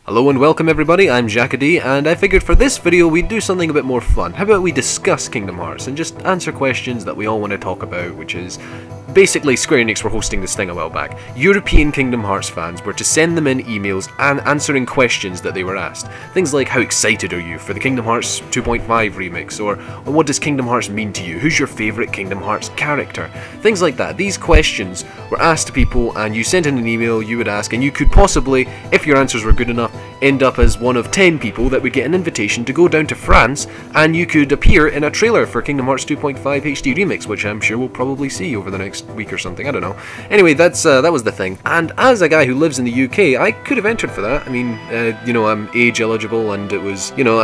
Hello and welcome everybody, I'm Xackadee, and I figured for this video we'd do something a bit more fun. How about we discuss Kingdom Hearts and just answer questions that we all want to talk about, which is basically Square Enix were hosting this thing a while back. European Kingdom Hearts fans were to send them in emails and answering questions that they were asked. Things like, how excited are you for the Kingdom Hearts 2.5 remix, or what does Kingdom Hearts mean to you, who's your favourite Kingdom Hearts character, things like that. These questions were asked to people and you sent in an email, you would ask, and you could possibly, if your answers were good enough, end up as one of 10 people that would get an invitation to go down to France and you could appear in a trailer for Kingdom Hearts 2.5 HD Remix, which I'm sure we'll probably see over the next week or something, I don't know. Anyway, that was the thing, and as a guy who lives in the UK, I could have entered for that. I mean, you know, I'm age eligible and it was, you know,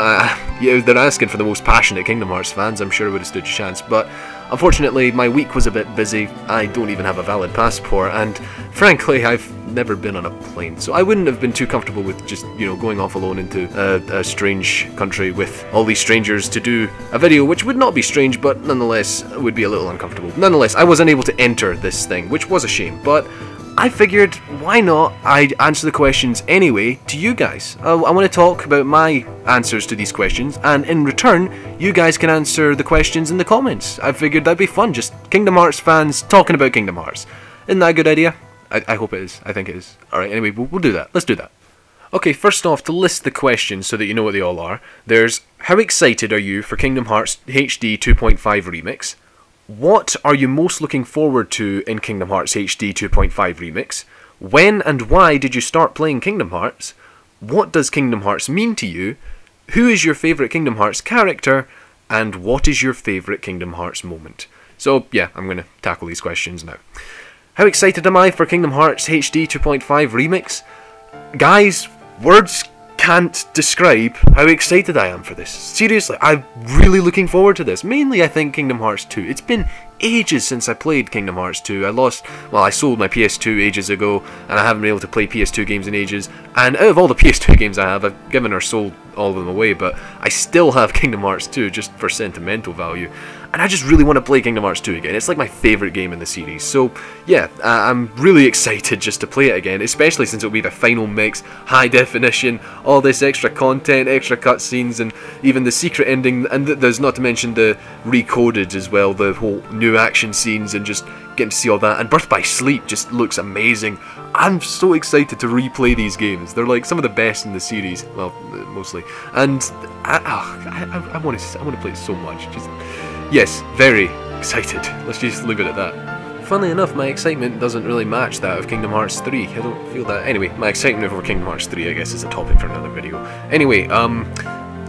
yeah, they're asking for the most passionate Kingdom Hearts fans, I'm sure I would have stood a chance, but unfortunately my week was a bit busy. I don't even have a valid passport, and frankly I've never been on a plane, so I wouldn't have been too comfortable with just, you know, going off alone into a strange country with all these strangers to do a video, which would not be strange, but nonetheless would be a little uncomfortable. Nonetheless, I was unable to enter this thing, which was a shame, but I figured, why not, I'd answer the questions anyway to you guys. I want to talk about my answers to these questions, and in return, you guys can answer the questions in the comments. I figured that'd be fun, just Kingdom Hearts fans talking about Kingdom Hearts. Isn't that a good idea? I hope it is. I think it is. Alright, anyway, we'll do that. Let's do that. Okay, first off, to list the questions so that you know what they all are, there's, how excited are you for Kingdom Hearts HD 2.5 Remix? What are you most looking forward to in Kingdom Hearts HD 2.5 Remix? When and why did you start playing Kingdom Hearts? What does Kingdom Hearts mean to you? Who is your favourite Kingdom Hearts character? And what is your favourite Kingdom Hearts moment? So, yeah, I'm going to tackle these questions now. How excited am I for Kingdom Hearts HD 2.5 Remix? Guys, words can't describe how excited I am for this. Seriously, I'm really looking forward to this. Mainly, I think Kingdom Hearts 2. It's been ages since I played Kingdom Hearts 2. I sold my PS2 ages ago, and I haven't been able to play PS2 games in ages. And out of all the PS2 games I have, I've given or sold all of them away, but I still have Kingdom Hearts 2 just for sentimental value. And I just really want to play Kingdom Hearts 2 again. It's like my favourite game in the series. So, yeah, I'm really excited just to play it again, especially since it'll be the final mix, high definition, all this extra content, extra cutscenes, and even the secret ending, and there's not to mention the recoded as well, the whole new action scenes, and just getting to see all that. And Birth by Sleep just looks amazing. I'm so excited to replay these games. They're like some of the best in the series, well, mostly. And I want to play it so much. Just, yes, very excited. Let's just leave it at that. Funnily enough, my excitement doesn't really match that of Kingdom Hearts 3. I don't feel that. Anyway, my excitement over Kingdom Hearts 3, I guess, is a topic for another video. Anyway,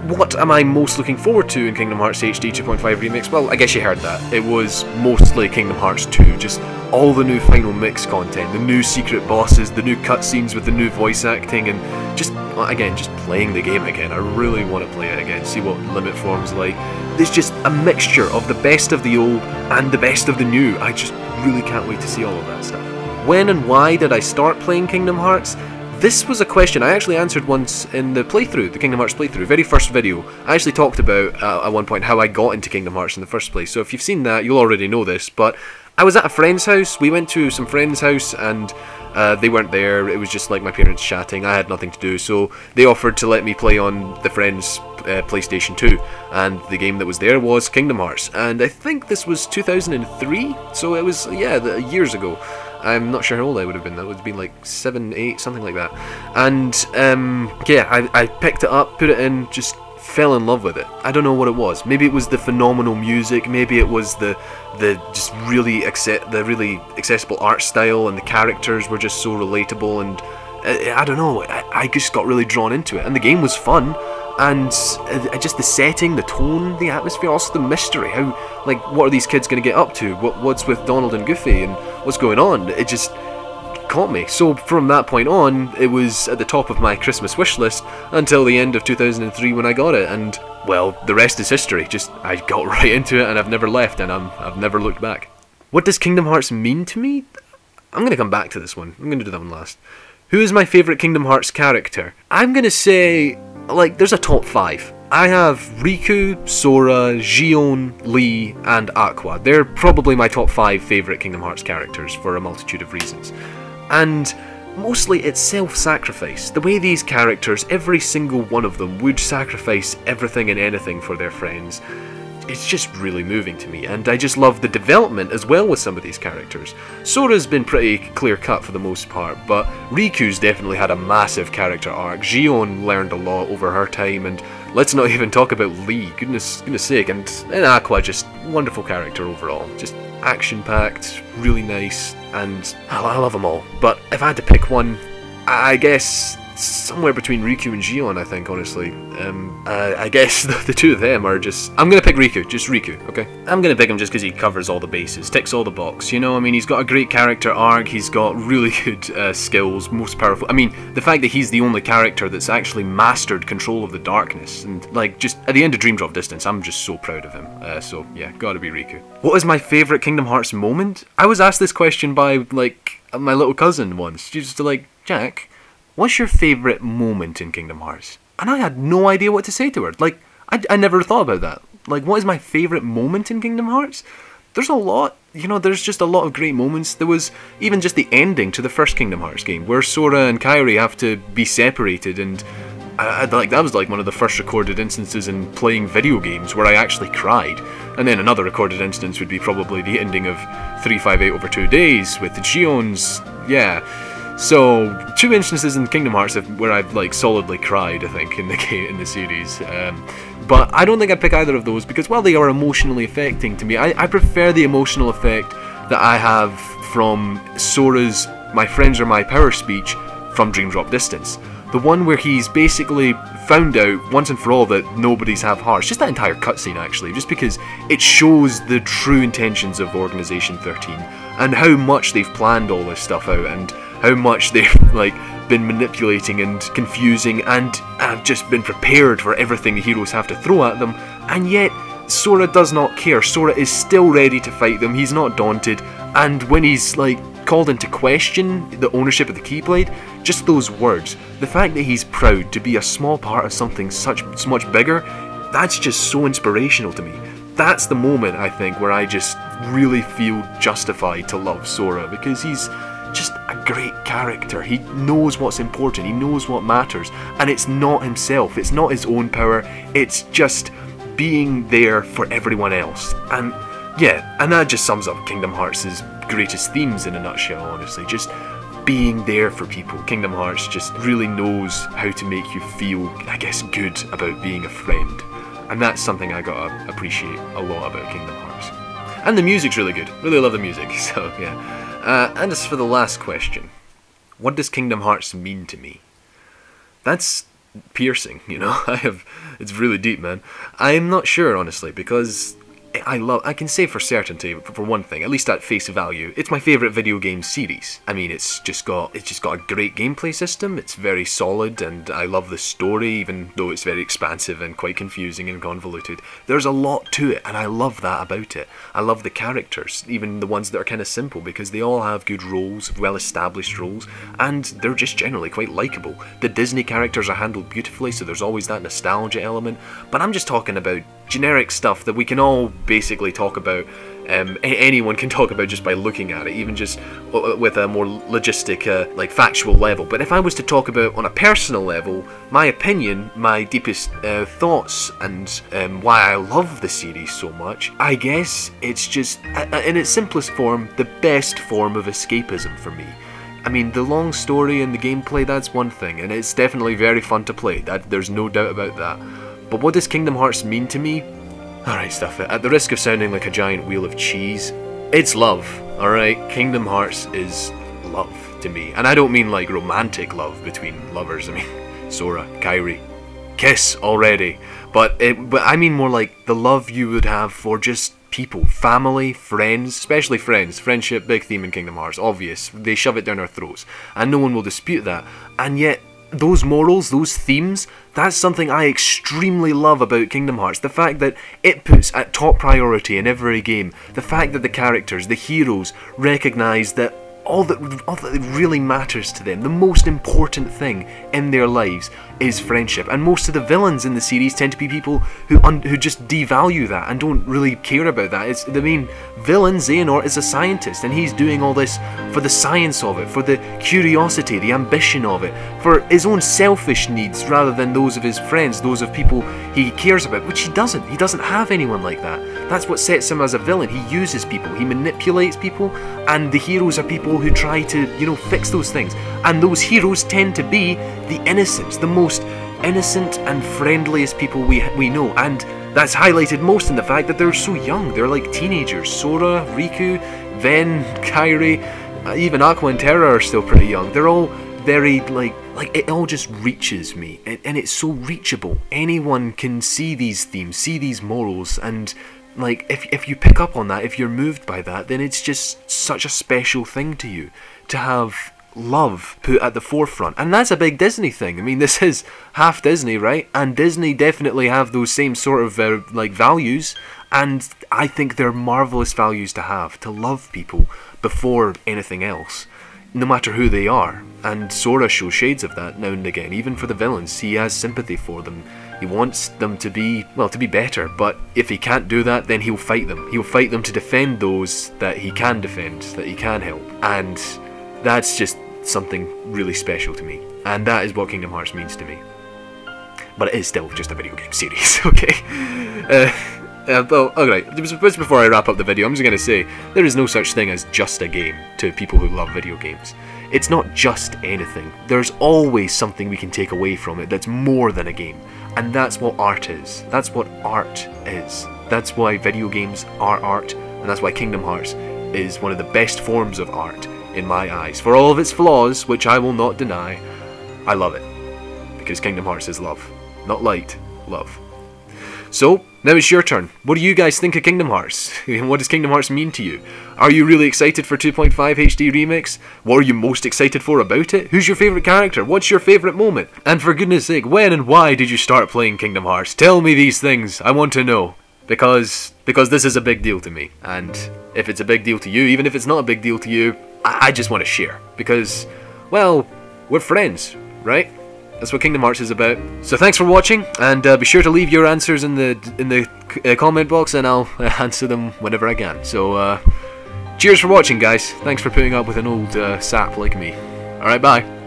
what am I most looking forward to in Kingdom Hearts HD 2.5 Remix? Well, I guess you heard that. It was mostly Kingdom Hearts 2, just all the new final mix content, the new secret bosses, the new cutscenes with the new voice acting, and just, again, just playing the game again. I really want to play it again, see what Limit Form's like. There's just a mixture of the best of the old and the best of the new. I just really can't wait to see all of that stuff. When and why did I start playing Kingdom Hearts? This was a question I actually answered once in the playthrough, the Kingdom Hearts playthrough, very first video. I actually talked about, at one point, how I got into Kingdom Hearts in the first place. So if you've seen that, you'll already know this, but I was at a friend's house. We went to some friend's house, and they weren't there. It was just like my parents chatting. I had nothing to do, so they offered to let me play on the friend's PlayStation 2, and the game that was there was Kingdom Hearts, and I think this was 2003, so it was, yeah, years ago. I'm not sure how old I would have been. That would have been like 7, 8, something like that. And yeah, I picked it up, put it in, just fell in love with it. I don't know what it was. Maybe it was the phenomenal music. Maybe it was the just really accessible art style, and the characters were just so relatable. And I don't know. I just got really drawn into it, and the game was fun. And just the setting, the tone, the atmosphere, also the mystery. How, like, what are these kids going to get up to? What's with Donald and Goofy, and what's going on? It just caught me. So from that point on, it was at the top of my Christmas wish list until the end of 2003 when I got it. And, well, the rest is history. Just, I got right into it, and I've never left, and I've never looked back. What does Kingdom Hearts mean to me? I'm going to come back to this one. I'm going to do that one last. Who is my favourite Kingdom Hearts character? I'm going to say, like, there's a top 5. I have Riku, Sora, Xion, Lee, and Aqua. They're probably my top 5 favourite Kingdom Hearts characters for a multitude of reasons. And mostly it's self-sacrifice. The way these characters, every single one of them, would sacrifice everything and anything for their friends. It's just really moving to me, and I just love the development as well with some of these characters. Sora's been pretty clear-cut for the most part, but Riku's definitely had a massive character arc. Xion learned a lot over her time, and let's not even talk about Lee, goodness sake, and Aqua, just wonderful character overall. Just action-packed, really nice, and I love them all. But if I had to pick one, I guess somewhere between Riku and Xion, I think, honestly. I guess the two of them are just... I'm gonna pick Riku, just Riku, okay? I'm gonna pick him just because he covers all the bases, ticks all the boxes, you know? I mean, he's got a great character arc, he's got really good skills, most powerful... I mean, the fact that he's the only character that's actually mastered control of the darkness, and, like, just at the end of Dream Drop Distance, I'm just so proud of him. So, yeah, gotta be Riku. What is my favourite Kingdom Hearts moment? I was asked this question by, like, my little cousin once. She was just like, Jack, what's your favourite moment in Kingdom Hearts? And I had no idea what to say to her. Like, I never thought about that. Like, what is my favourite moment in Kingdom Hearts? There's a lot. You know, there's just a lot of great moments. There was even just the ending to the first Kingdom Hearts game, where Sora and Kairi have to be separated, and that was like one of the first recorded instances in playing video games where I actually cried. And then another recorded instance would be probably the ending of 358 over 2 days with the Xion's, yeah. So, 2 instances in Kingdom Hearts where I've like solidly cried, I think, in the series. But I don't think I'd pick either of those because while they are emotionally affecting to me, I prefer the emotional effect that I have from Sora's "My friends are my power" speech from Dream Drop Distance. The one where he's basically found out once and for all that nobody's have hearts. Just that entire cutscene, actually, just because it shows the true intentions of Organization 13 and how much they've planned all this stuff out and how much they've like been manipulating and confusing and have just been prepared for everything the heroes have to throw at them, and yet Sora does not care. Sora is still ready to fight them, he's not daunted, and when he's like called into question the ownership of the Keyblade, just those words, the fact that he's proud to be a small part of something so much bigger, that's just so inspirational to me. That's the moment, I think, where I just really feel justified to love Sora, because he's just a great character. He knows what's important, he knows what matters, and it's not himself, it's not his own power, it's just being there for everyone else. And yeah, and that just sums up Kingdom Hearts' greatest themes in a nutshell, honestly. Just being there for people. Kingdom Hearts just really knows how to make you feel, I guess, good about being a friend. And that's something I gotta appreciate a lot about Kingdom Hearts. And the music's really good. Really love the music, so yeah. And as for the last question, what does Kingdom Hearts mean to me? That's piercing, you know. It's really deep, man. I'm not sure, honestly, because I can say for certainty, for one thing, at least at face value, it's my favourite video game series. I mean, it's just got a great gameplay system, it's very solid, and I love the story, even though it's very expansive and quite confusing and convoluted. There's a lot to it, and I love that about it. I love the characters, even the ones that are kind of simple, because they all have good roles, well-established roles, and they're just generally quite likeable. The Disney characters are handled beautifully, so there's always that nostalgia element, but I'm just talking about generic stuff that we can all basically talk about, anyone can talk about just by looking at it, even just with a more logistic, like factual level. But if I was to talk about on a personal level, my opinion, my deepest thoughts, and why I love the series so much, I guess it's just, in its simplest form, the best form of escapism for me. I mean, the long story and the gameplay, that's one thing, and it's definitely very fun to play, there's no doubt about that. But what does Kingdom Hearts mean to me? Alright, stuff it. At the risk of sounding like a giant wheel of cheese, it's love, alright? Kingdom Hearts is love to me. And I don't mean like romantic love between lovers. I mean, Sora, Kairi, kiss already. But I mean more like the love you would have for just people, family, friends, especially friends. Friendship, big theme in Kingdom Hearts, obvious. They shove it down our throats. And no one will dispute that. And yet, those morals, those themes, that's something I extremely love about Kingdom Hearts. The fact that it puts at top priority in every game, the fact that the characters, the heroes, recognise that all that really matters to them, the most important thing in their lives, is friendship. And most of the villains in the series tend to be people who just devalue that and don't really care about that. It's the main villain, Xehanort, is a scientist, and he's doing all this for the science of it, for the curiosity, the ambition of it, for his own selfish needs rather than those of his friends, those of people he cares about, which he doesn't. He doesn't have anyone like that. That's what sets him as a villain. He uses people, he manipulates people, and the heroes are people who try to, you know, fix those things. And those heroes tend to be the innocents, the most innocent and friendliest people we know. And that's highlighted most in the fact that they're so young. They're like teenagers. Sora, Riku, Ven, Kairi, even Aqua and Terra are still pretty young. They're all very, like it all just reaches me. And it's so reachable. Anyone can see these themes, see these morals, and like, if you pick up on that, if you're moved by that, then it's just such a special thing to you to have love put at the forefront. And that's a big Disney thing. I mean, this is half Disney, right? And Disney definitely have those same sort of like values, and I think they're marvelous values to have, to love people before anything else, no matter who they are. And Sora shows shades of that now and again. Even for the villains, he has sympathy for them. He wants them to be, well, to be better, but if he can't do that, then he'll fight them. He'll fight them to defend those that he can defend, that he can help. And that's just something really special to me. And that is what Kingdom Hearts means to me. But it is still just a video game series, okay? Well, alright, just before I wrap up the video, I'm just going to say, there is no such thing as just a game to people who love video games. It's not just anything. There's always something we can take away from it that's more than a game. And that's what art is. That's what art is. That's why video games are art, and that's why Kingdom Hearts is one of the best forms of art in my eyes. For all of its flaws, which I will not deny, I love it. Because Kingdom Hearts is love. Not light, love. So, now it's your turn. What do you guys think of Kingdom Hearts? What does Kingdom Hearts mean to you? Are you really excited for 2.5 HD Remix? What are you most excited for about it? Who's your favourite character? What's your favourite moment? And for goodness sake, when and why did you start playing Kingdom Hearts? Tell me these things. I want to know. Because this is a big deal to me. And if it's a big deal to you, even if it's not a big deal to you, I just want to share. Because, well, we're friends, right? That's what Kingdom Hearts is about. So thanks for watching, and be sure to leave your answers in the comment box, and I'll answer them whenever I can. So cheers for watching, guys. Thanks for putting up with an old sap like me. Alright, bye.